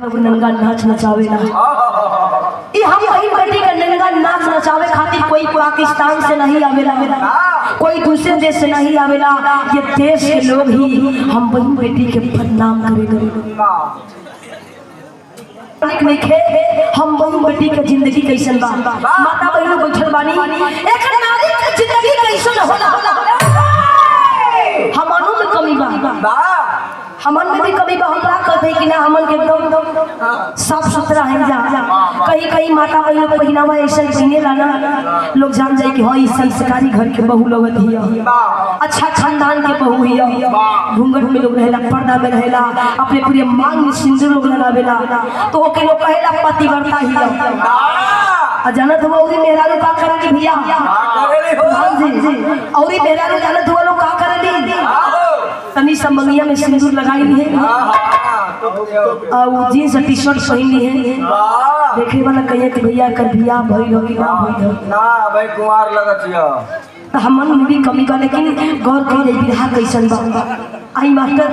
नंगा नाच नचावेला ये हम बहन बेटी का नंगा नाच नचावे खातिर कोई पाकिस्तान से नहीं आवेला, कोई दूसरे देश से नहीं आवेला। ये देश के लोग ही हम बहन बेटी के बदनाम करेगा। हम बहन बेटी के जिंदगी कैसन बा, माता बहन बैठल बानी, एक नारी के जिंदगी कैसन होला। हमनों में कमी बा, हमन में भी कभी बहुला कहते कि ना हमन के एकदम साफ सुथरा है जा। कहीं कहीं माता बहन लोग पहनावा ऐसा पहने लाना लोग जान जाए कि हाँ इस संस्कारी घर के बहू लगत ही, अच्छा खानदान के बहू ही। घूंघट में लोग रहेला, पर्दा में रहेला, अपने पूरे मांग में सिंदूर लोग लगावेला, तो ओके लोग कहेला पतिव्रता ही। जानत हुआ औरी मेहरारू का करेली भैया, औरी मेहरारू जानत हुआ लोग का करेली, तनी संबंधिया में सिंदूर लगाई है और जींस टी शर्ट पहनी है। देखे वाला कहिए कि भैया कर बियाह भइल हो कि ना भइल हो, ना भाई कुंवार लगत हिय। तो हमन में भी कमी बा, लेकिन गौर कइले बिरहा कैसन बा। आई मास्टर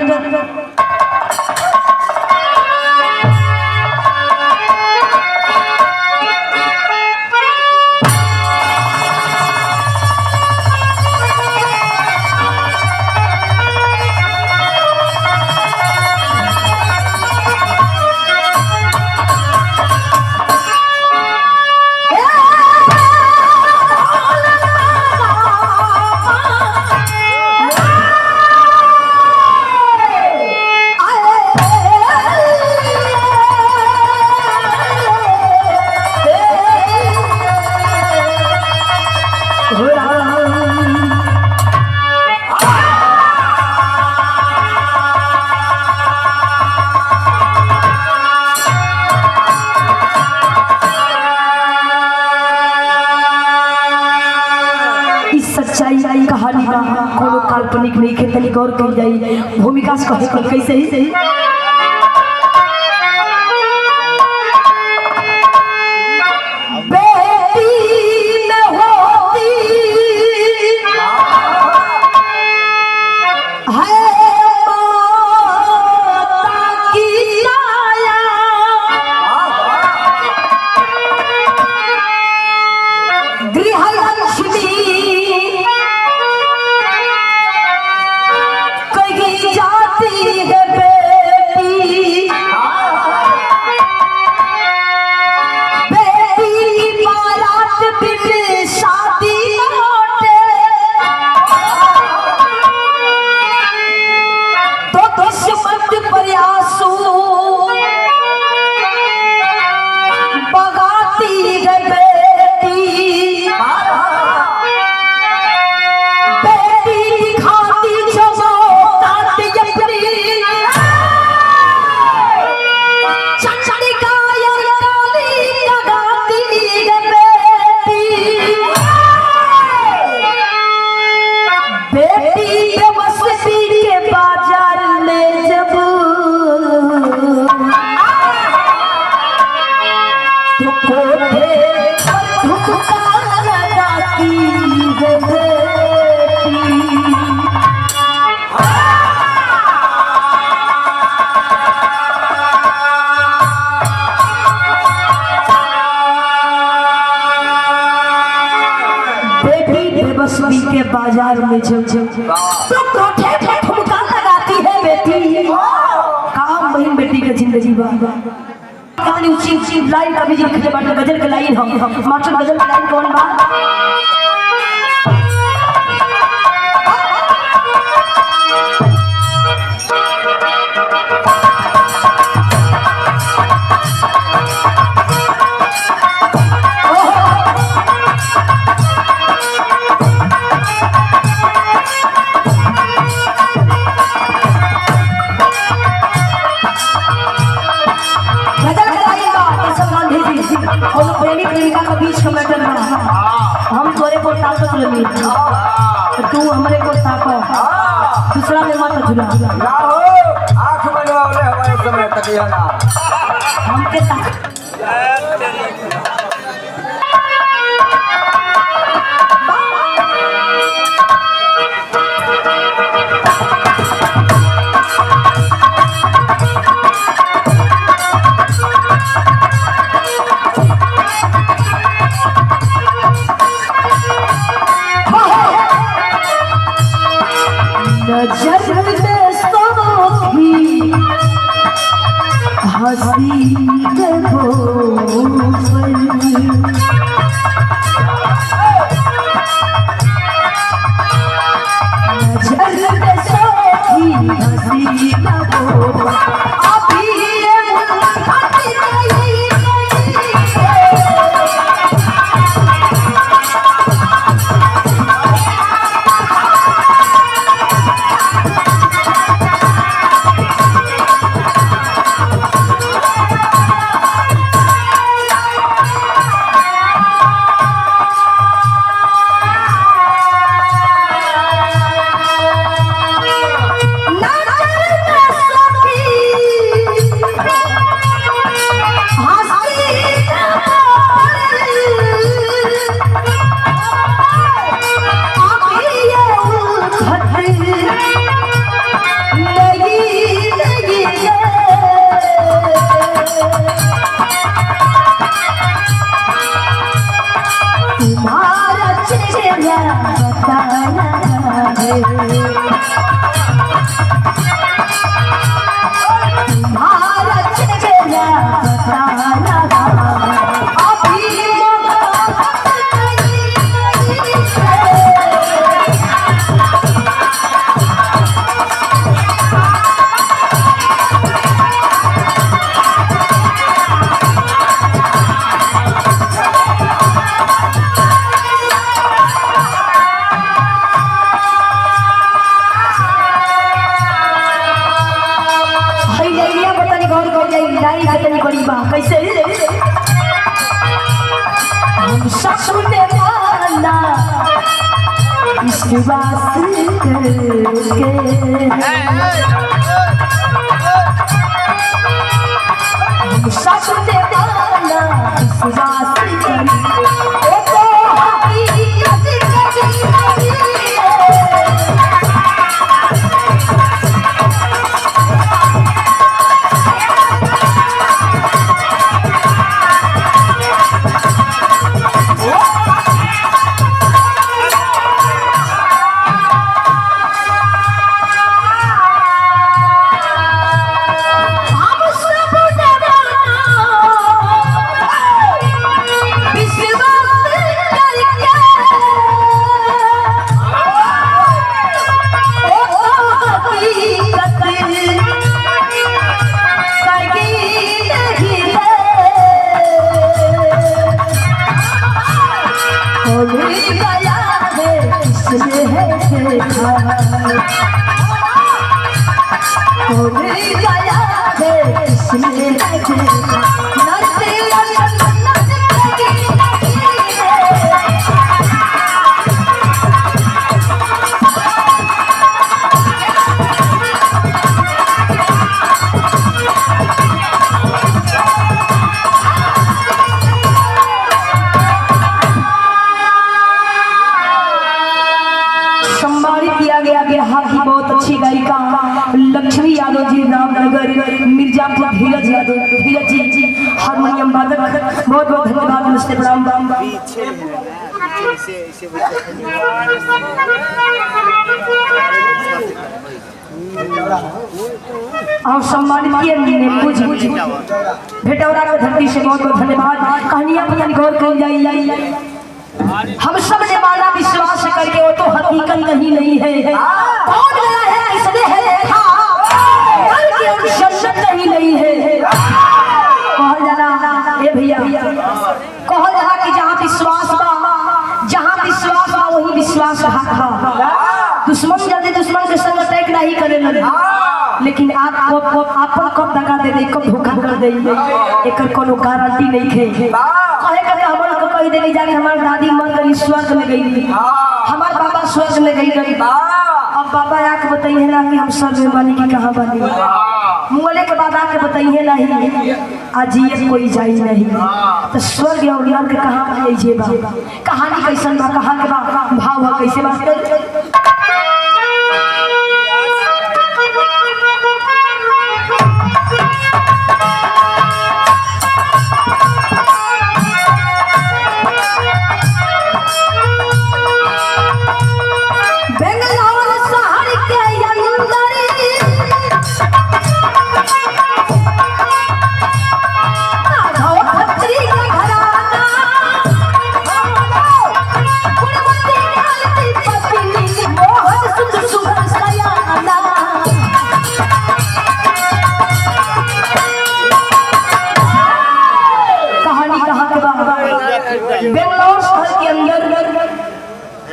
कहानी बा, कोनो काल्पनिक नहीं के, तनी गौर कर जाई भूमिका से कहे कैसे ही सही। के बाजार में जब तो कोठे पे ठुमका लगाती है बेटी। काम बहन बेटी के जिंदगी बा, कहानी ऊंची ऊंची लाइन कभी जो लिखे बाटे गजल के लाइन हम मास्टर गजल के लाइन कौन बा। प्रेमिका के बीच में बैठल रहा, हम तोरे को ताकत लगी, तू हमरे को ताको, दूसरा में मत झुला ना हो। आँख में वाले हमारे समय तक यह ना हमके ताक हंसी कैसे हम सपने वाला विश्वास करके हम सपने वाला विश्वास करके लक्ष्मी यादव जी रामनगर मिर्जापुर धीरज यादव धीरज जी हारमोनियम वादक बहुत बहुत धन्यवाद नमस्ते प्रणाम और सम्मानित किए भेटौरा की धरती से बहुत बहुत धन्यवाद। कहानियां पता नहीं गौर कर जाई हम सब ने माना विश्वास करके वो तो हकीकत नहीं है कौन गया है किसने है देखा जन्नत नहीं है कहल जाना ए भैया कहल जाना कि जहाँ विश्वास बा वही विश्वास बा। दुश्मन जल्दी दुश्मन के संग अटैक नहीं करे लेकिन आपन कब दगा दे दे कब धोखा कर दे एकर कोनो गारंटी नहीं है। कहे के हमर को कह देली जाके हमार दादी मर गई स्वर्ग में गई हमार बाबा स्वर्ग में गई अब बाबा आके बताइए ना कि हम स्वर्ग में बनी कि कहाँ बनी मुँहले के बाद आके बताइए नहीं आज ये कोई जाई नहीं तो स्वर्ग और नर्क के कहाँ बनी बा कहानी कैसन बा कहाँ के बा भाव है कैसे बात कर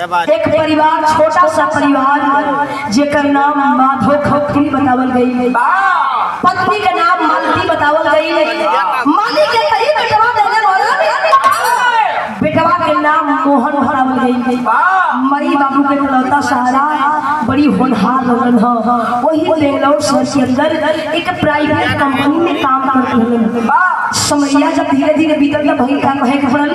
एक परिवार, छोटा सा परिवार जेकर नाम माधव खत्री बतावल गई, पत्नी के नाम मालती बतावल गई। माली के कई बेटवा देले बेटवा के नाम मोहन बतावल गई। मई बाबू के इकलौता सहारा बड़ी होनहार रहन ह। वही बेंगलोर शहर के अंदर एक प्राइवेट कंपनी में काम करत रहन। समैया जब धीरे धीरे बीतल त भई का कहे के पड़ल,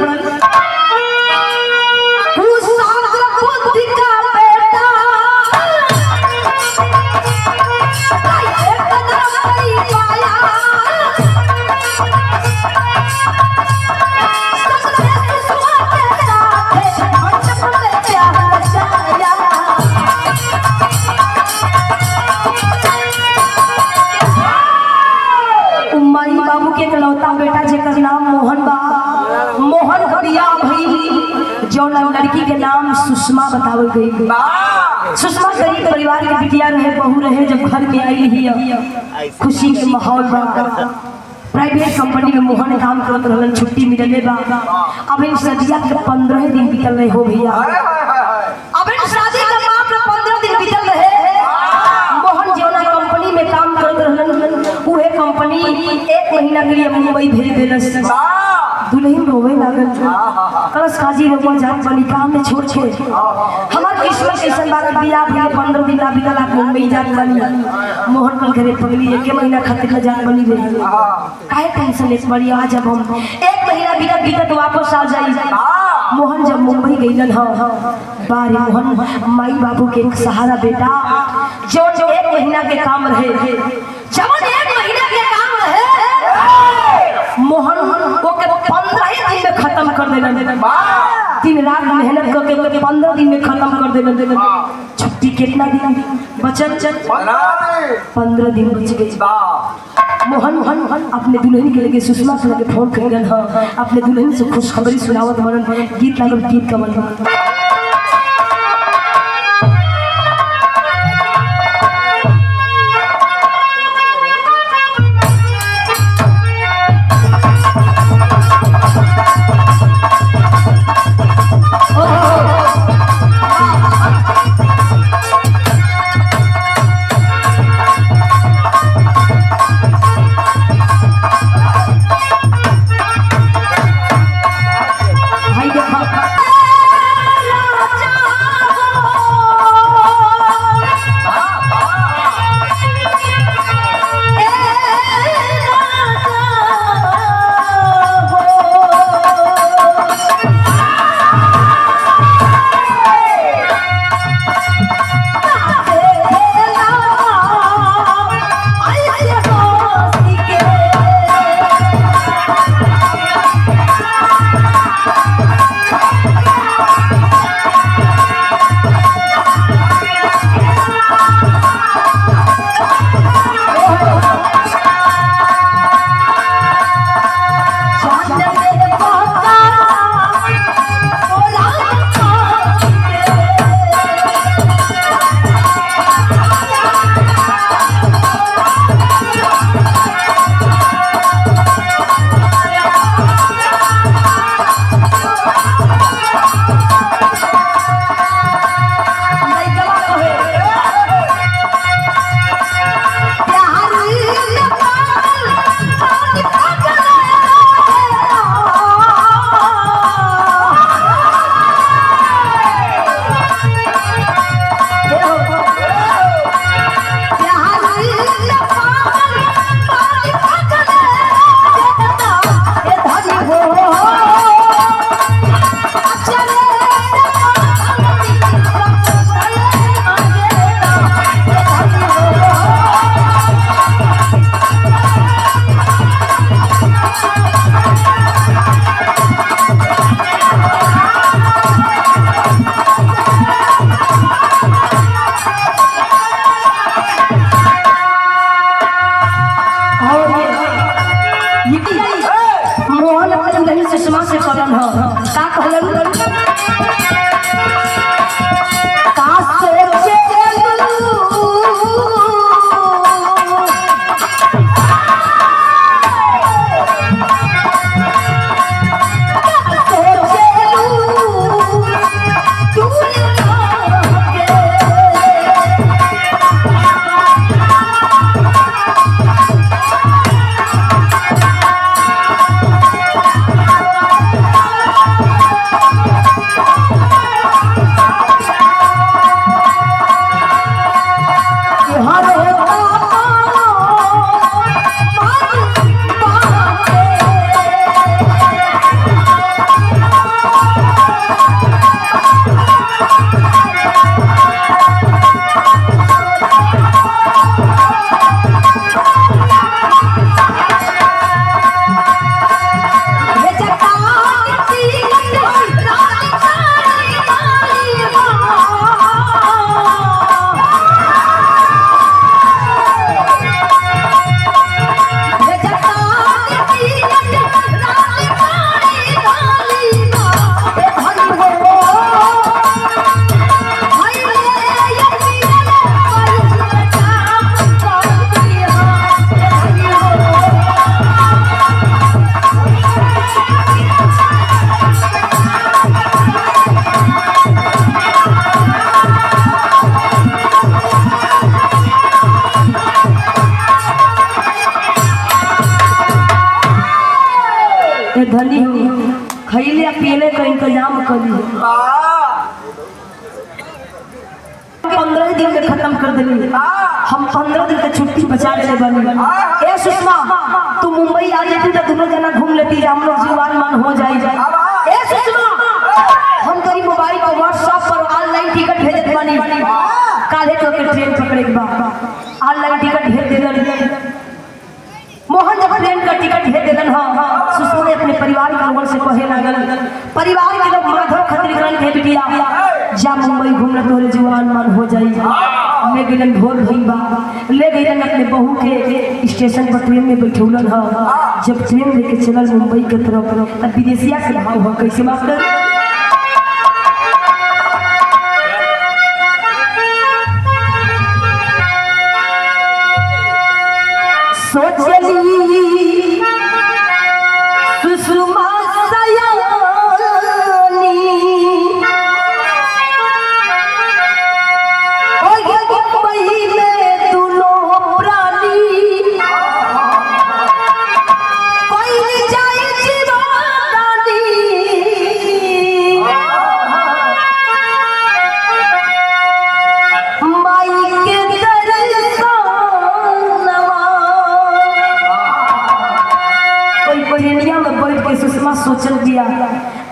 इकलौता बेटा जेकर नाम मोहन बा। मोहन हरिया भई जो लड़की के नाम सुषमा बतावल गई। सुषमा गरीब परिवार के बिटिया रहे, बहू रहे। जब घर में आई ही खुशी के माहौल बा। प्राइवेट कंपनी में मोहन काम करत रहलन, छुट्टी मिलले बा। अब इन सदिया के 15 दिन बीतल रहे हो भैया। अब इन शादी के मात्र 15 दिन बीतल रहे। मोहन जौना कंपनी में काम करत रहलन, उहे कंपनी 1 महीना के लिए मुंबई भेज देलस। दुल्हन रोवे लागल, कलश काजी रोवा जात बनी काम में छोड़ के। हमार किस्मत ऐसन बात बिया भइले 15 दिन ना बीतल आप मुंबई जात बनी। मोहन कल घरे पगली 1 महीना खातिर न जात बनी रे। काहे टेंशन लेत बड़ी, आज जब हम 1 महीना बीतत वापस आ जाई। मोहन जब मुंबई गइलन ह, बारे मोहन माई बाबू के एक सहारा बेटा जो 1 महीना के काम रहे, जब 1 महीना के काम रहे मोहन को के 15 दिन में खत्म कर देना। दिन रात मेहनत करके 15 दिन में खत्म कर देना। छुट्टी कितना दिन बचल? 15 दिन बच गई। मोहन अपने दुल्हन के लगे सुषमा के लगे फोन कर गन, अपने दुल्हन से खुशखबरी सुनावत बनन। गीत लागल, गीत का बन सुषमा से कहलन का कहलन का सोचे तू ए धनी हो खैले पीले का इंतजाम करी। 15 दिन में खत्म कर देली। हम 15 दिन का छुट्टी बचा ले बनी। ए सुषमा तू मुंबई आ जाती तो दोनों जना घूम लेती, हम लोग जीवन मान हो जाए। ए सुषमा हम तेरी मोबाइल पर व्हाट्सएप पर ऑनलाइन टिकट भेजत बानी, काले तो के ट्रेन पकड़े के बाद ऑनलाइन टिकट भेज देलन। मोहन जब ट्रेन का टिकट भेज देलन। हां सुषमा ने अपने परिवार के लोगों से कहे लागल, परिवार के लोग माधव खत्री ग्रहण भेज दिया जा मुंबई घूमने तोरे जीवन मान हो जाई। ले गेलन भोर भई बा, ले गेलन अपने बहू के स्टेशन पर ट्रेन में बैठौलन। हां जब ट्रेन लेके चलल मुंबई के तरफ तब विदेशिया के भाव हो कैसे मास्टर सोचली सुषमा सयानी ओ ये मुंबई में दोनों प्राणी कोई जाए जीवानी माई के इंडिया में बैठ के सुषमा सोचल दिया,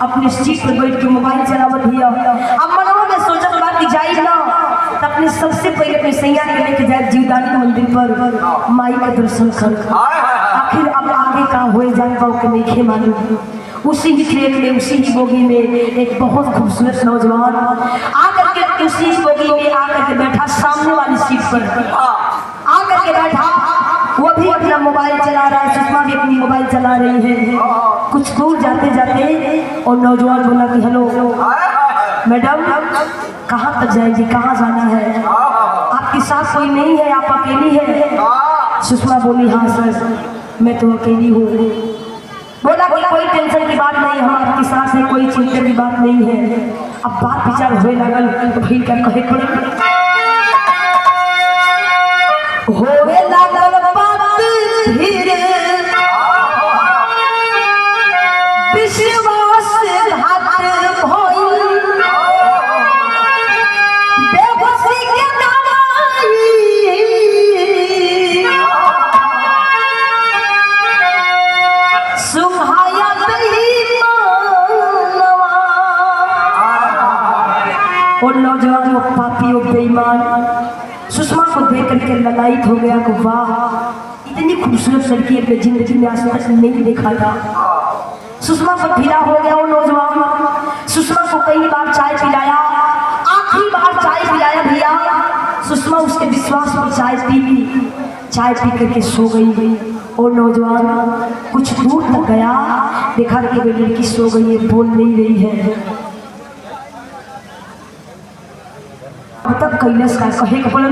अपने सीट पर बैठ के मोबाइल चलावत दिया। अब मनवा में सोचल बात की जाई ना तो अपने सबसे पहले अपने सैया के लेके जाए जीवदानी मंदिर पर माई का दर्शन कर। आखिर अब आगे का हो जाए के नहीं मालूम। उसी ही ट्रेन में उसी ही बोगी में एक बहुत खूबसूरत नौजवान आकर के उसी बोगी में आकर के बैठा, सामने वाली सीट पर आकर के बैठा। वो भी अपना मोबाइल चला रहा है, सुषमा भी अपनी मोबाइल चला रही है। कुछ दूर जाते जाते और नौजवान बोला कि हेलो मैडम कहाँ तक जाएंगे, कहाँ जाना है, आपके साथ कोई नहीं है, आप अकेली है? सुषमा बोली हाँ सर मैं तो अकेली हूँ। बोला कि कोई टेंशन की बात नहीं, हम आपके साथ है, कोई चिंता की बात नहीं है। अब बात विचार हुए लगल तो भाई क्या कहे पड़े होवे लागल बात धीरे विश्वास घात भइल बेबसी के दवाई सुहाया बेईमानवा। और नौजवान वो पापी और बेईमान सुषमा को देख करके ललायित हो गया कि वाह इतनी खूबसूरत लड़की अपने जिंदगी में आज तक नहीं देखा था। सुषमा को फिदा हो गया वो नौजवान। सुषमा को कई बार चाय पिलाया, आखिरी बार चाय पिलाया भैया। सुषमा उसके विश्वास पर चाय पी करके सो गई। और नौजवान कुछ दूर तक गया, देखा कि वो लड़की सो गई है, बोल नहीं रही है। अब तक कैलाश का कहे के पड़ल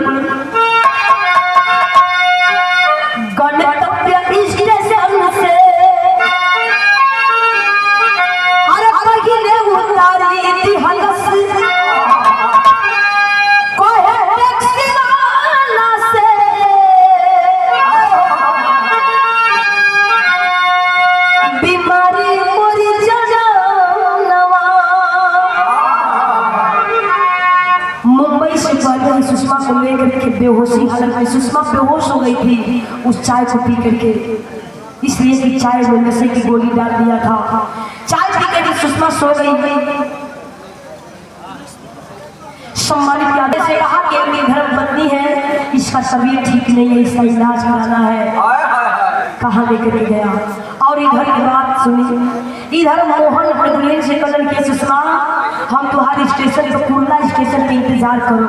गणतव्य स्टेशन से अरे पहिले उतारी थी हलस कोहे टैक्सी वाला से बीमारी मोरी जनवा। मुंबई से पहले सुषमा को लेकर के बेहोशी हालत में सुषमा बेहोश हो गई थी उस चाय को पी करके, इसलिए कि चाय में नशे की गोली डाल दिया था। चाय पी करके सुषमा सो गई। सम्मानित यादव से कहा कि अपनी धर्म पत्नी है, इसका तबीयत ठीक नहीं है, इसका इलाज कराना है। कहाँ लेकर के गया और इधर की बात सुनी। इधर मोहन अपने दुल्हन से कदम के सुषमा हम तुम्हारे स्टेशन पर कुर्ला स्टेशन पे इंतजार करो,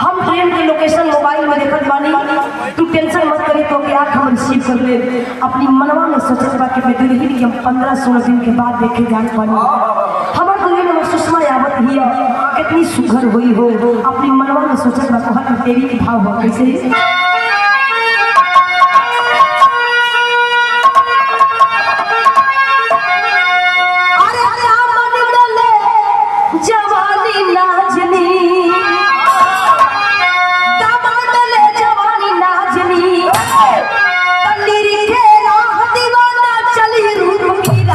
हम ट्रेन की लोकेशन मोबाइल में देखत बानी, तू टेंशन मत करे तो क्या हम रिसीव कर ले। अपनी मनवा में सोचत बा कि मैं दुल्हन की हम 15-16 दिन के बाद देखे जान पानी। हमार दुल्हन में सुषमा आवत ही कितनी सुघर हुई हो, अपनी मनवा में सोचत बा कहत तेरी के भाव हो कैसे रूप की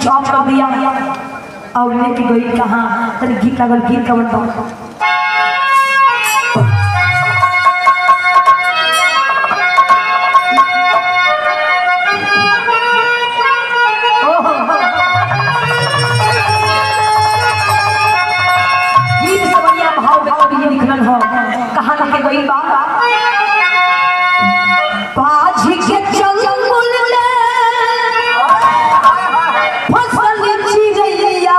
स्विच ऑफ कर दिया और लेके गई कहाँ तरी गीत लगल गीत कवन बा गीत से बढ़िया भाव भाव ये निकलन हो कहाँ लेके गई बा बाजी के जंगल में फसल चिड़ैया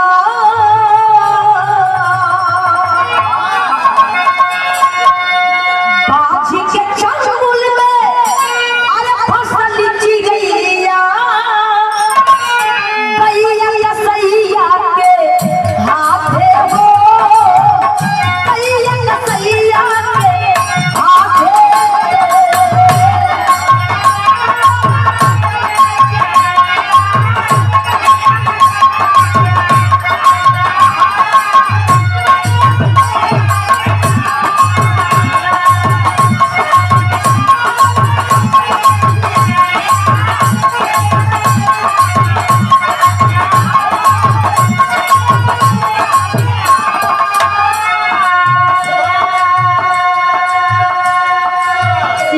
बाजी के जंगल में अरे फसल चिड़ैया कैया सैया के हाथे हो कैया सैया के हाथे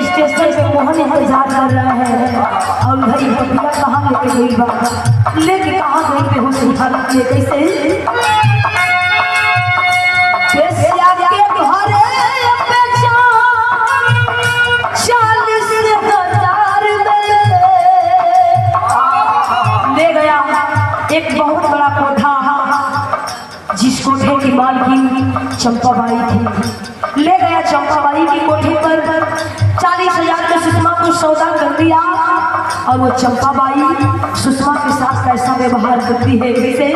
स्टेशन पे मोहन इंतजार कर रहा है और भाई भैया कहाँ लेके गई बा लेके कहाँ गई पे हो हालत में कैसे बेसिया के घरे पे 40,000 में ले गया एक बहुत बड़ा कोठा जिस कोठे की मालकिन चंपाबाई थी ले गया चंपाबाई की कोठे पर 40,000 में सुषमा को सौदा कर दिया और वो चंपाबाई सुषमा के साथ कैसा व्यवहार करती है कैसे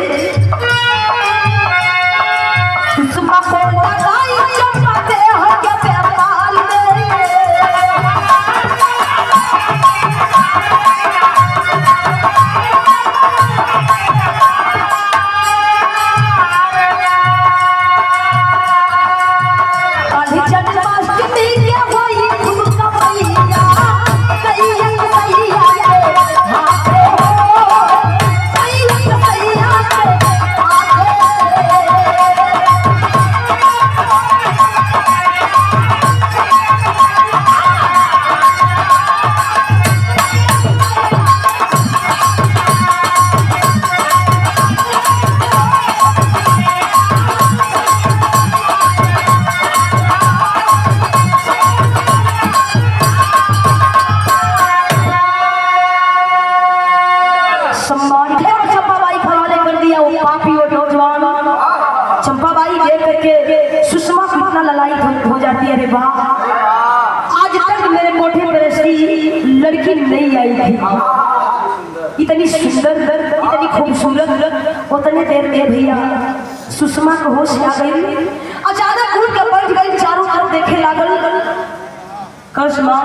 सुषमा को लगाई चंपा के हक के व्यापार में चंपाबाई खवाले कर दिया वो पापी और नौजवान चंपाबाई देख करके सुषमा कितना ललायत हो जाती है। अरे वाह आज तक मेरे कोठे पर ऐसी लड़की नहीं आई थी इतनी सुंदर इतनी खूबसूरत उतने देर में भैया सुषमा को होश आ गई अचानक उठ के बैठ गई चारों तरफ देखे लागल करिश्मा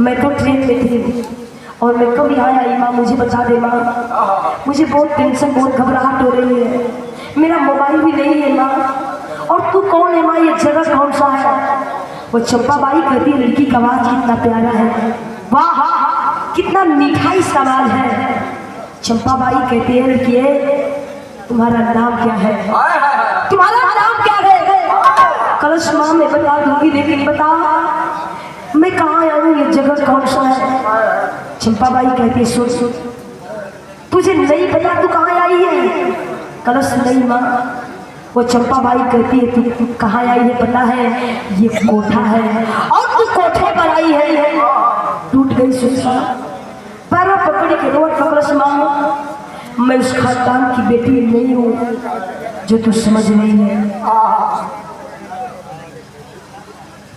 मैं तो ट्रेन में थी और मैं कब यहाँ आई माँ मुझे बता दे माँ मुझे बहुत टेंशन बहुत घबराहट हो रही है मेरा मोबाइल भी नहीं है माँ और तू कौन है माँ ये जगह कौन सा है वो चंपाबाई कहती है लड़की का आवाज कितना प्यारा है वाह कितना मीठा इसका आवाज है चंपाबाई कहती है लड़की तुम्हारा नाम क्या है तुम्हारा नाम क्या है करिश्मा मैं बता दूंगी लेकिन बता मैं कहाँ आऊँ ये जगह कौन सा है चंपाबाई कहती है सुन तुझे नहीं पता तू कहाँ आई है कलश नहीं माँ वो चंपाबाई कहती है तू कहाँ आई है पता है ये कोठा है और तू कोठे पर आई है टूट गई सुषमा पैरों पकड़ी के रोड पकड़ माँ मैं उस खानदान की बेटी नहीं हूँ जो तू समझ नहीं है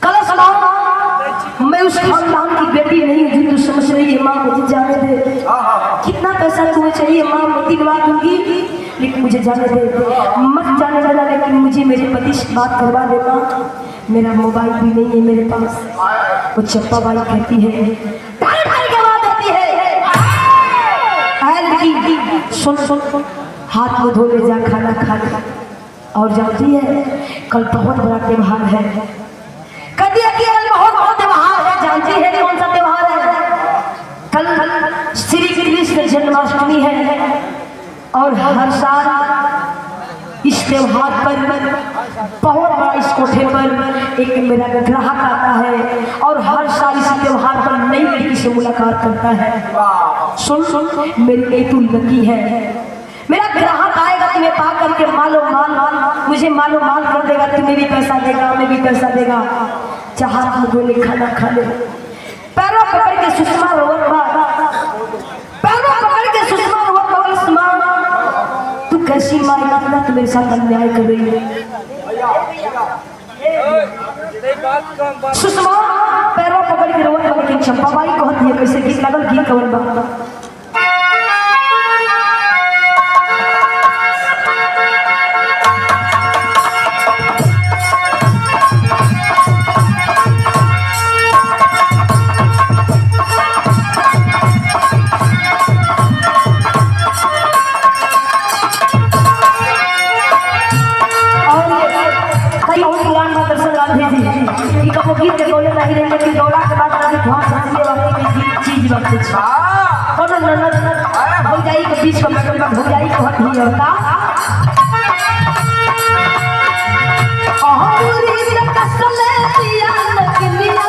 कलश मैं उस खानदान की बेटी नहीं हूँ जो तू समझ रही है माँ मुझे जाने दे कितना पैसा तुम्हें चाहिए माँ मैं दिलवा दूंगी लेकिन मुझे जाने दे मत जाने देना लेकिन मुझे मेरे पति से बात करवा दे माँ मेरा मोबाइल भी नहीं है मेरे पास वो चंपाबाई कहती है देती है सुन सुन हाथ में धो ले जा खाना खा ले और जानती है कल बहुत बड़ा त्योहार है कल बहुत बड़ा त्योहार है जानती है कौन सा त्योहार है कल श्री कृष्ण जन्माष्टमी है और हर साल इस त्योहार पर बहुत बड़ा इस कोठे पर एक मेरा ग्राहक आता है और हर साल इस त्योहार पर नई लड़की से मुलाकात करता है। सुन मेरी एक लड़की है, मेरा ग्राहक आएगा तुम्हें पा करके मालो माल मुझे मालो माल कर देगा, तुम्हें भी पैसा देगा, मैं भी पैसा देगा, चाहा गोले खाना खा ले। पैरों पकड़ के सुषमा रोवत बा, पैरों पकड़ के सुषमा रोवत बा, सुषमा तू कैसी माँ इतना तू मेरे साथ अन्याय कर रही है। सुषमा पैरों पकड़ के रोवत बा, लेकिन चंपाबाई कहती है कैसे गीत लगल गीत कवर बा। गीत के बोले नहीं रहे लेकिन दौड़ा के बाद कभी ध्वास हंसने वाली की चीज वक्त छा कोनो ननद भौजाई के बीच में बैठल बा, भौजाई को हट ही होता अहूरी तक कसले दिया नकलिया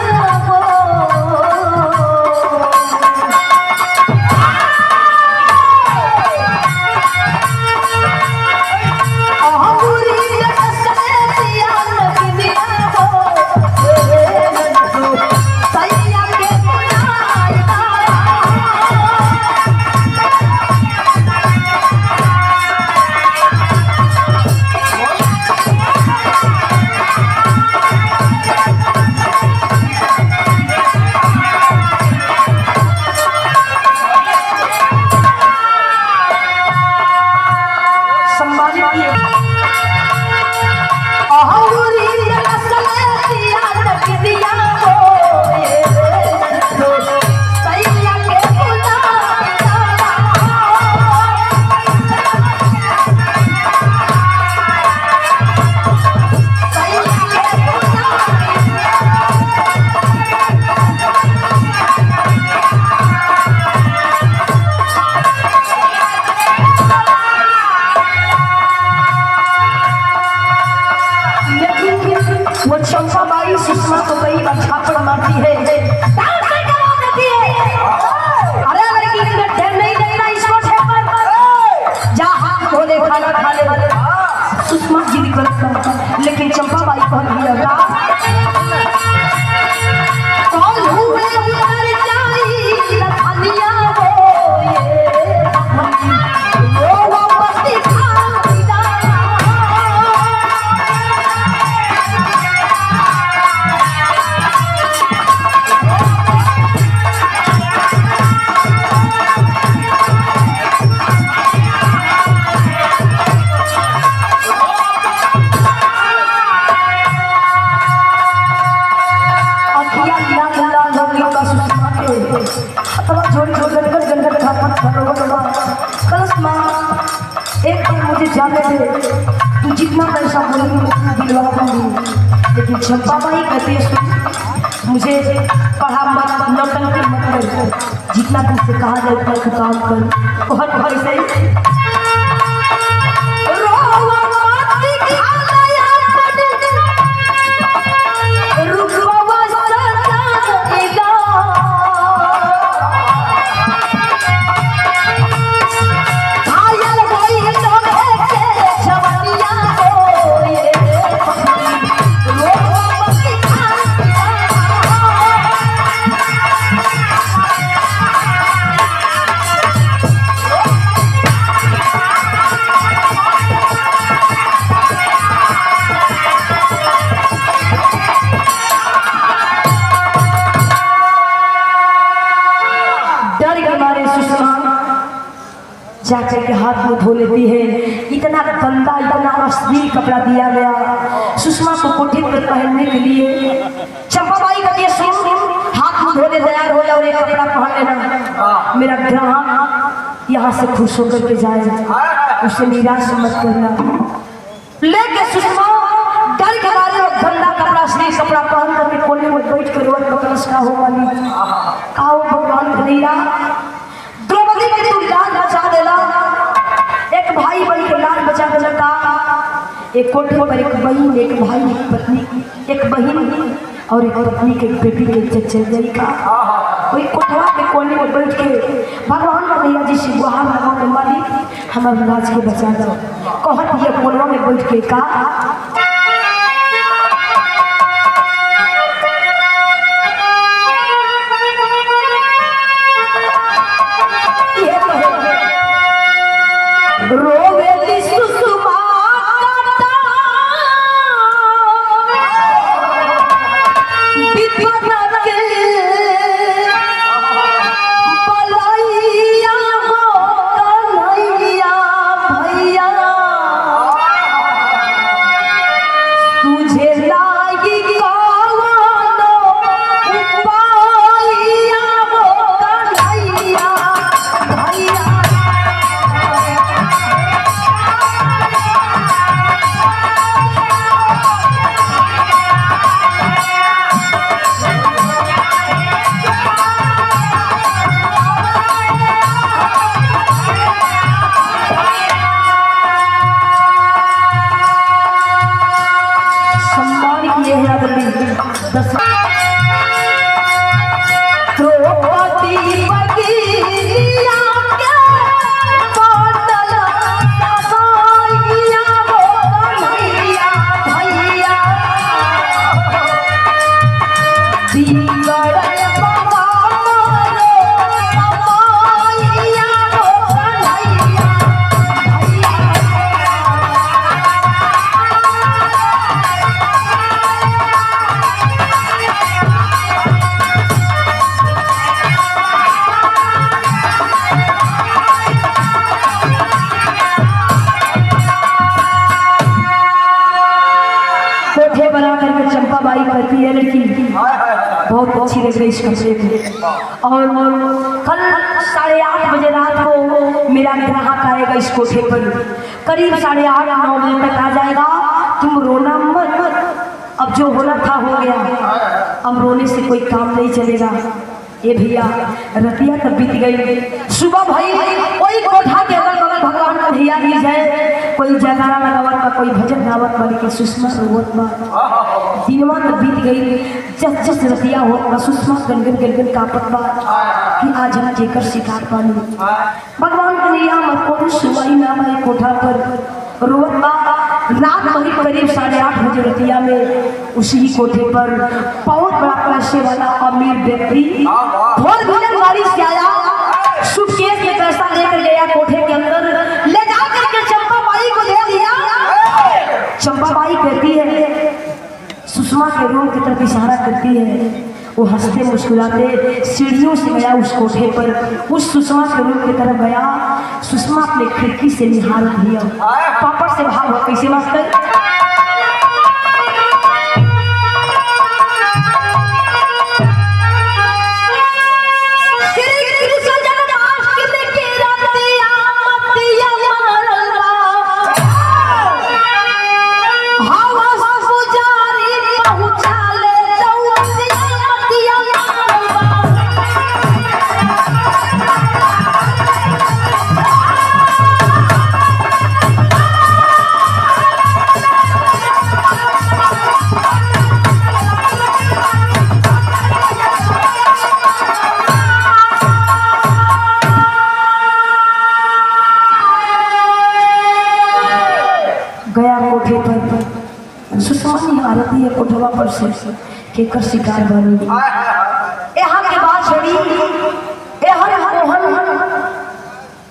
वो चंपाबाई सुषमा को कई बार छापड़ मारती है, अरे लड़की का ढेर नहीं देना इसको छापड़ जा हाथ धो ले खाना खा ले। सुषमा जिद करता लेकिन चंपाबाई कह दिया कौन हुए उतर जाई लखनिया वो मस्ती खा एक बार मुझे जाने दे, तू जितना पैसा बोलेगी उतना दिलवा दूंगी, लेकिन चंपाबाई कहती है मुझे पढ़ा मत नौटंकी मत कर, जितना तुमसे कहा जाए उतना तू काम कर। बहुत भाई सही जाकर के हाथ में धो लेती है। इतना गंदा इतना अश्लील कपड़ा दिया गया सुषमा को कोठी पर पहनने के लिए। चंपाबाई कहती है सुन हाथ में धोने तैयार हो जाओ, ये कपड़ा पहन लेना, मेरा ग्राहक यहाँ से खुश होकर के जाए, उसे निराश मत करना। लेके सुषमा डर के मारे गंदा कपड़ा अश्लील कपड़ा पहन करके कोने में बैठ कर रोड पर का हो वाली का भगवान कन्हैया द्रौपदी की तू जान बचा देला। एक भाई बन के लाल बचा देना का। एक कोठे पर एक बहन, एक भाई, एक पत्नी, एक बहन और एक पत्नी के बेटी के इज्जत चल गई का। वही कोठवा के कोने में बैठ के भगवान का भैया जी से गुहार लगाओ के मालिक हमारे लाज के बचा दो। कहत ये कोनवा में बैठ के का रोवे सुषमा करती है लड़की बहुत अच्छी लग रही इस कपड़े को। और कल 8:30 बजे रात को मेरा ग्राहक आएगा इस कोठे पर, करीब 8:30-9 बजे तक आ जाएगा। तुम रोना मत, अब जो होना था हो गया, अब रोने से कोई काम नहीं चलेगा। ये भैया रतिया तब बीत गई। सुबह भाई कोई कोठा के अगल बगल भगवान का भैया भी जाए, कोई जयकारा लगावत बा, कोई भजन गावत बा, लेकिन सुषमा रोवत बा। दिनवा तब बीत गई। जस रतिया होत बा सुषमा गनगन कापत बा कि आज हम जेकर शिकार पानी। भगवान का नैया मत को सुवाई ना भाई कोठा पर रोवत बा। रात भरी करीब 8:30 बजे रतिया में उसी कोठे पर बहुत बड़ा पैसे वाला अमीर व्यक्ति फोर व्हीलर गाड़ी से आया, सूटकेस में पैसा लेकर गया कोठे के अंदर, ले जा करके चंपा बाई को दे दिया। चंपा बाई कहती है, सुषमा के रूम की तरफ इशारा करती है। वो हंसते मुस्कुराते सीढ़ियों से गया उस कोठे पर, उस सुषमा के रूम की तरफ गया। सुषमा अपने खिड़की से निहार दिया। पापड़ से भाव कैसे मास्टर गया कोठे पर। सुषमा निहारती है कोठवा पर से केकर शिकार बनी। यहाँ के बाद छड़ी मोहन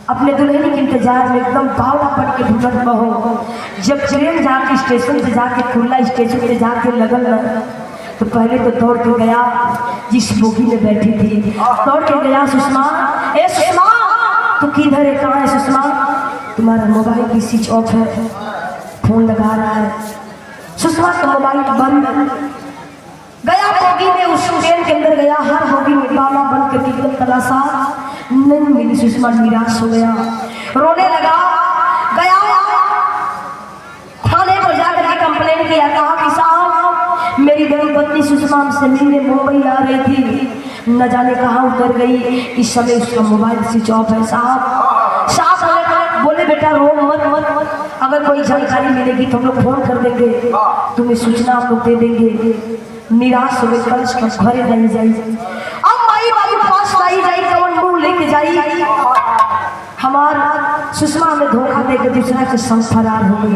अपने दुल्हन के इंतजार में एकदम बावला पड़ के ढूंढत बहो। जब ट्रेन जाके स्टेशन पे जाके खुला स्टेशन पे जाके लगल न, तो पहले तो दौड़ के गया जिस बोगी में बैठी थी, दौड़ के गया सुषमा, ए सुषमा तू किधर है, कहाँ है सुषमा? तुम्हारा मोबाइल की स्विच ऑफ है, फोन लगा रहा है। सुषमा का मोबाइल बंद। गया बोगी में, उस ट्रेन के अंदर गया, हर बोगी में बाला बन के एकदम तलाशा, नहीं मिली। सुषमा निराश हो गया, रोने लगा। गया थाने पर जाकर के कंप्लेन किया, कहा कि साहब मेरी बड़ी पत्नी सुषमा से मिलने मुंबई आ रही थी, न जाने कहाँ उतर गई, इस समय उसका मोबाइल स्विच ऑफ है। साहब बोले बेटा रो मत मत मत, अगर कोई जानकारी मिलेगी तो हम लोग फोन कर देंगे, तुम्हें सूचना हम लोग दे देंगे। निराश हो गए, कल घरे नहीं जाई। अब माई बाबू पास नहीं जाई, कौन मुंह लेके जाई। हमार सुषमा में धोखा देकर दूसरा के संग फरार हो गई।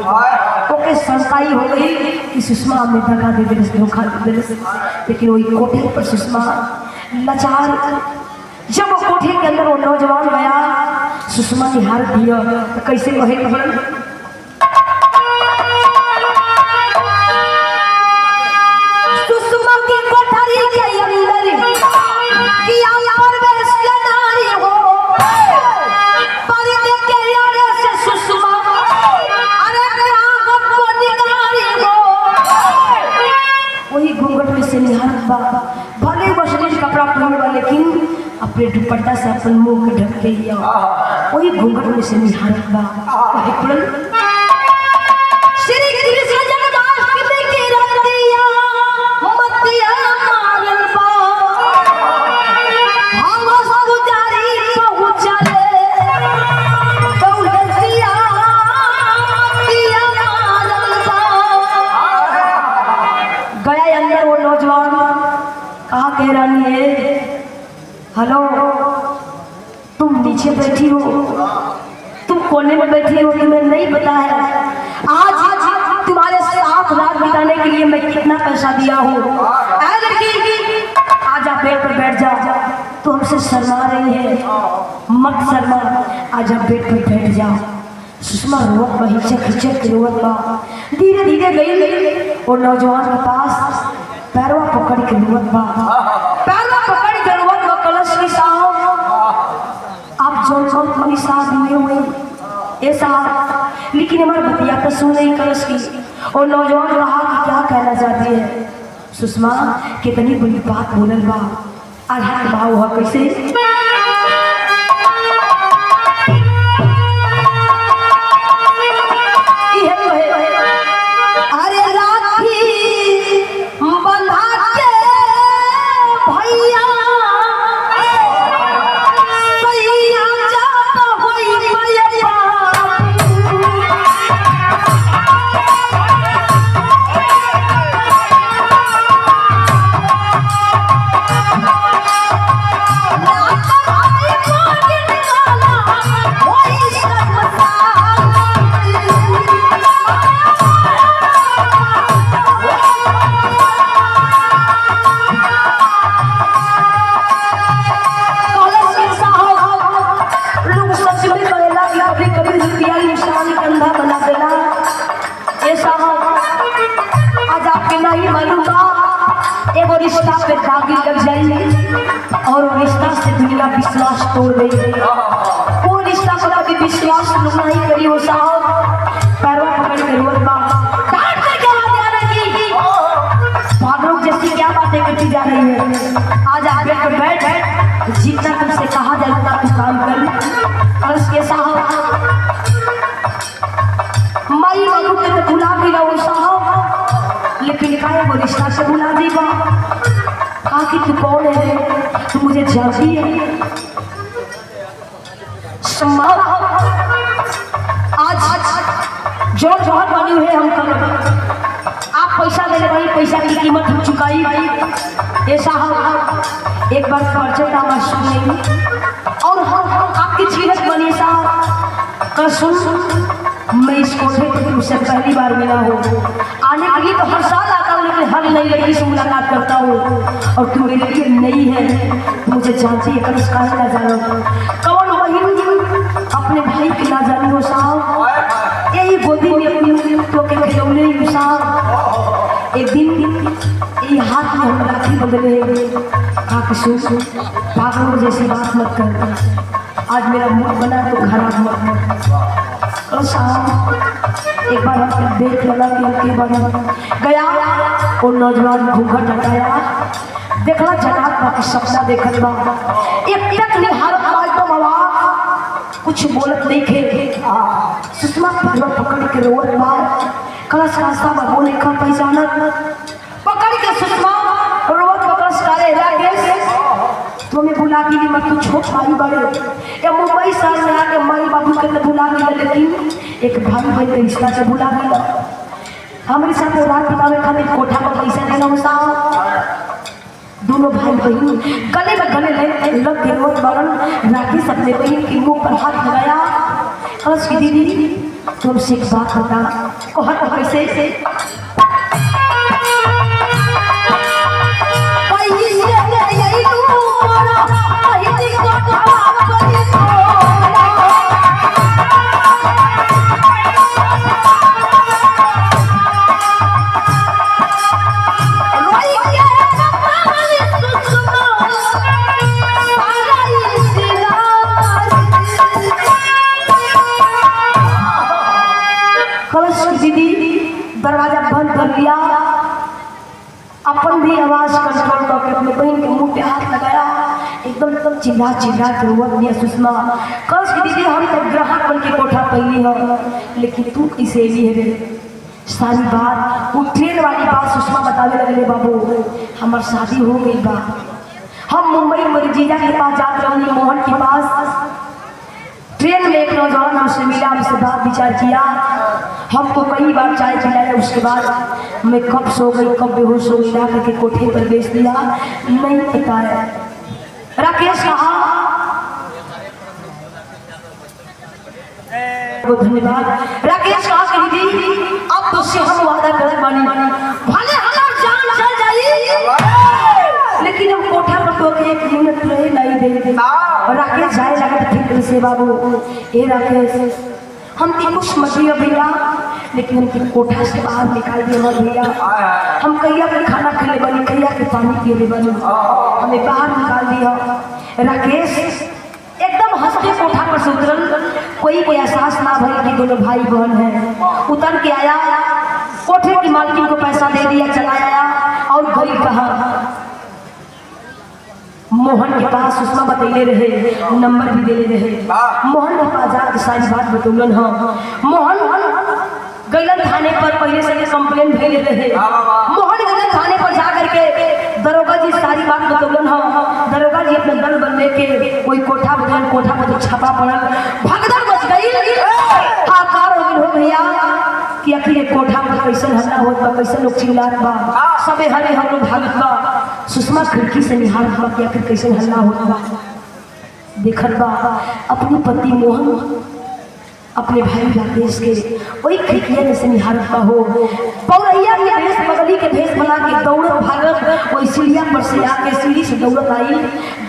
ओके संताई हो गई कि सुषमा में दगा दे दे, धोखा दे दे। लेकिन वही कोठे पर सुषमा लाचार, जब वो कोठे के अंदर वो नौजवान गया, सुषमा ने हार दिया तो कैसे कहे खबर। सुषमा की कोठरी के अंदर किया परवेश नारी हो, पर्दे के आड़े से सुषमा अरे रागत को निगारी हो। वही घूंघट में से निहारत बा, भले वो शरीर कपड़ा पहने वाले, लेकिन अपने दुपट्टा से अपन मुंह के ढक के लिया। वही घूंघट में से निहारत बा, श्री कृष्ण जन्माष्टमी की रातिया मतिया मारन बा, हम गुजारी पहुंचले दौलतिया मतिया मारन बा। गया अंदर वो नौजवान, कहा कह रानी है, हेलो तुम नीचे बैठी हो, तुम कोने में बैठी हो, तुम्हें नहीं पता है आज तुम्हारे साथ रात बिताने के लिए मैं कितना पैसा दिया हूँ। आजा बेड पर बैठ जा, तो हमसे शर्मा रही है, मत शर्मा, आजा बेड पर बैठ जा। सुषमा रोवत बा, हिचक हिचक रोवत बा, धीरे धीरे गई और नौजवान के पास पैरवा पकड़ के रोवत बा, पैरवा पकड़ के रोवत बा। कलश की साहब आप जोन जोन मनी साहब हुए हुए ऐसा, लेकिन हमारे बतिया तो सुन नहीं कलश की। और नौजवान रहा कि क्या कहना चाहती है सुषमा, कितनी बड़ी बात बोलल बा। आधार भाव हुआ कैसे, एगो रिश्ता पे दागी लग जाएगी और वो रिश्ता से दुनिया विश्वास तोड़ देगी। वो रिश्ता को कभी विश्वास नहीं करी हो साहब, पैरवा पकड़ के रोड बा, डांट के क्या बात की भागलोग जैसी क्या बातें करती जा रही है। आज आगे पर बैठ, जितना तुमसे कहा जाए उतना तू काम कर। और उसके साहब माई बाबू के तो भुला भी रहो साहब, लेकिन काहे वो रिश्ता से भुला दी बा। कहा कि तू कौन है, तू मुझे जानती है। आज जोर जोहर बनी हुई हम कर, आप पैसा दे भाई, पैसा की कीमत हम चुकाई भाई। ऐसा हम एक बार परिचय का आवाज सुन लेंगे और हम आपकी चीरत बनी साहब का सुन। मैं इस कोठे पर तुमसे पहली बार मिला हूँ, आने के लिए तो हर साल आता हूँ, लेकिन हर नई लड़की से मुलाकात करता हूँ और तू मेरे लिए नई है, मुझे जानती है। कल उसका ना जानो कौन वही अपने भाई के ना जानी हो साहब, यही गोदी में अपनी तो के खिलौने ही साहब। एक दिन ये हाथ में हम राखी बदले, कहा कि सुन पागलों जैसी बात मत कर, आज मेरा मूड बना तो खराब मत। एक बार हम देख लगा कि उनके बारे गया और नौजवान घूंघट हटाया, देखला जनाब बाकी सपना देखत बा। एक तक ने हर तो बाबा कुछ बोलत नहीं थे। सुषमा पकड़ के रोड मार कलश का साबा बोले का पहचानत पकड़ के सुषमा रोड पकड़ सारे रागे तुम्हें बुला के लिए मत, तू छोट भाई बड़े या मुंबई शहर में आके माई बाबू के तो बुला लिया, लेकिन एक भाई भाई के रिश्ता से बुला लिया। हमारे साथ रात बितावे खातिर कोठा पर पैसा देना हो साहब। दोनों भाई बहन गले में गले लग के रोज बगल राकेश अपने बहन के मुंह पर हाथ लगाया। हंस की दीदी तुमसे एक बात बता, कहत कैसे दरवाजा बंद कर लिया, अपन भी आवाज कंट्रोल करके अपने बहन के मुंह पे हाथ लगाया। एकदम चिल्ला के रोवत दिया सुषमा। कस की दीदी हम तो ग्राहक बन के कोठा पहली हो, लेकिन तू कैसे एली है रे? सारी बात वो ट्रेन वाली बात सुषमा बतावे लगले, बाबू हमार शादी हो गई बा, हम मुंबई मेरे जीजा के पास जाते रही मोहन के पास। ट्रेन में एक नौजवान हमसे मिला, हमसे बात विचार किया, हमको कई बार चाय पिलाया। उसके बाद मैं कब सो गई कब बेहोश हो गई, ला करके कोठे पर बेच दिया, नहीं पता है। राकेश कहा धन्यवाद। राकेश कहा कि दीदी अब तुझसे हम वादा कर बानी भले हमार जान चल जाई, लेकिन हम कोठा पर तो एक मिनट रहे नहीं दे। राकेश जाए लगे ठीक से, बाबू ए राकेश हम तीन कुछ मछली भैया, लेकिन हमके कोठा से बाहर निकाल दिए मत भैया। हम कैया के खाना खेले बनी, कैया के पानी पिए बनी, हमें बाहर निकाल दिया। राकेश एकदम हंसते कोठा पर से उतरल, कोई एहसास ना भई कि दोनों भाई बहन हैं। उतर के आया, कोठे की मालकिन को पैसा दे दिया, चला आया और गई कहा मोहन के पास। सुषमा बतैले रहे, नंबर भी देले रहे। मोहन के पास जाकर सारी बात बतौलन। हाँ मोहन गैलन थाने पर, पहले से कंप्लेन भेजे रहे। मोहन गैलन थाने पर जा करके दरोगा जी सारी बात बतौलन। हाँ दरोगा जी अपने दल बनने के कोई कोठा बदलन, कोठा पर छापा पड़ल, भगदड़ मच गई, हाकार हो गई हो भैया कि आखिर कोठा पर कैसन हल्ला होत बा, कैसन लोग चिल्लात बा, सबे हरे हम लोग भागत बा। सुषमा खिड़की से निहारत बा कि आखिर कैसन हल्ला होत बा, देखत बा अपनी पति मोहन अपने भाई राकेश के वही खिड़किया में से निहारत बा। हो पौरैया के भेष, बगली के भेष बना के दौड़त भागत वही सीढ़िया पर से आके, सीढ़ी से दौड़त आई,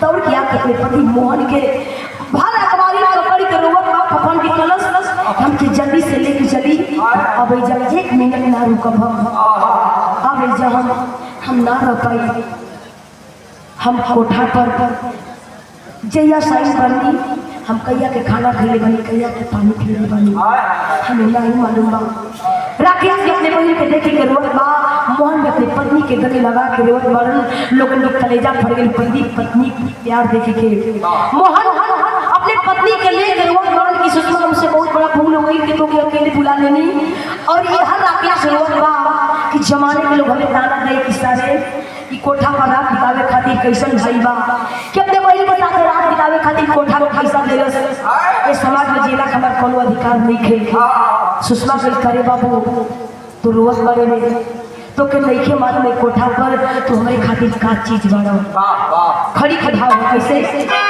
दौड़ के आके अपने पति मोहन के भार अखबारी पकड़ के रोवत बा, फफन की कलश हमके जल्दी से लेके चली। अब जब एक मिनट ना रुकब अब जब हम ना रह पाई, हम कोठा पर जैया साई बनी, हम कैया के खाना खिले बनी, कैया के पानी खिले बनी, हमें नहीं मालूम बा। राकेश के अपने बहन के देखे के रोवत बा, मोहन में अपनी पत्नी के गले लगा के रोवत बड़न। लोग कलेजा फट गई, पत्नी प्यार देखे के। मोहन अपने पत्नी के लिए रोवत बड़न की सुषमा हमसे बहुत बड़ा भूल हो गई कि तो अकेले बुला लेनी। और ये हर राकेश रोवत बा कि जमाने के लोग हमें ताना दे कि सारे कि कोठा पर रात बितावे खातिर कैसन भाई बा, कि अपने बहन बता के रात बितावे खातिर कोठा पर पैसा दे। ये समाज में जीना का हमारा कोनो अधिकार नहीं खे। सुषमा कल करे बाबू तो रोवत बारे में तो के नहीं के मालूम है कोठा पर तो हमारे खातिर का चीज बड़ा खड़ी खड़ा हो कैसे।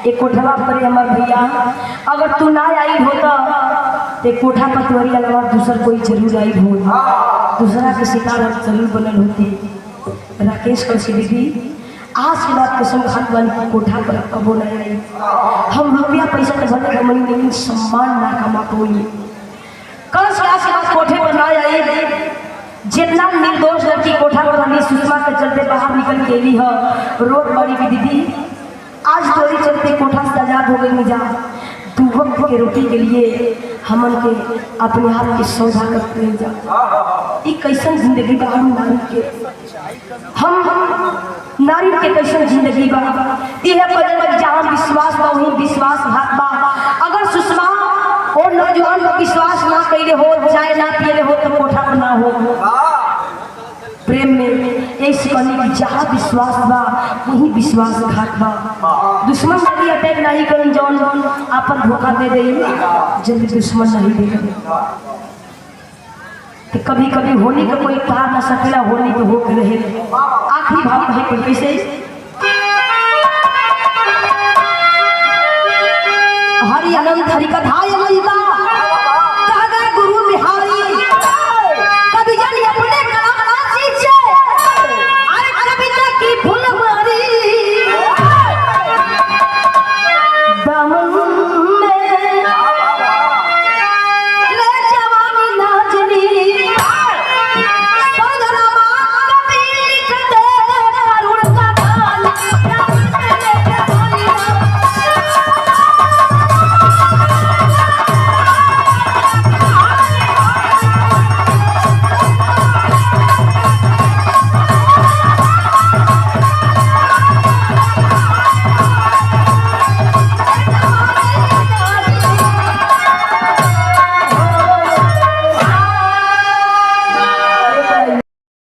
एक कोठवा करे हमार भैया, अगर तू ना आई होता ते कोठा पतवरी अलावा दूसर कोई जरूर आई हो, दूसरा के शिकार जरूर बनल होती। राकेश कौशिक दीदी आज के बाद कसम खात वाली की कोठा पर कबो नहीं आई। हम रुपया पैसा तो भले कमाई लेकिन सम्मान ना कमा पाई। कल से आज के बाद कोठे पर ना आई। जितना निर्दोष लड़की कोठा पर रही सुषमा के चलते बाहर निकल के ली है रोड बड़ी की दीदी आज तोरी चलते कोठा से आजाद हो गई। जा दू वक्त के रोटी के लिए हमन के अपने हाथ के सौदा करते जा। ये कैसन जिंदगी बा हम नारी के, हम नारी के कैसन जिंदगी बा। यह पर जहाँ विश्वास बा वहीं विश्वासघात बा। अगर सुषमा और नौजवान को विश्वास ना कैले हो, चाय ना पिए हो तो कोठा पर ना हो। प्रेम में ऐसी करने की जहाँ विश्वास बा वहीं विश्वासघात बा। दुश्मन यदि अटैक नहीं करें जौन आपन धोखा दे दे जल्दी दुश्मन नहीं दे तो कभी कभी होली का कोई कहा ना सकेला होली तो हो के रहे। आखिरी भाव कहे कोई कैसे हरि अनंत हरि कथाय ललिता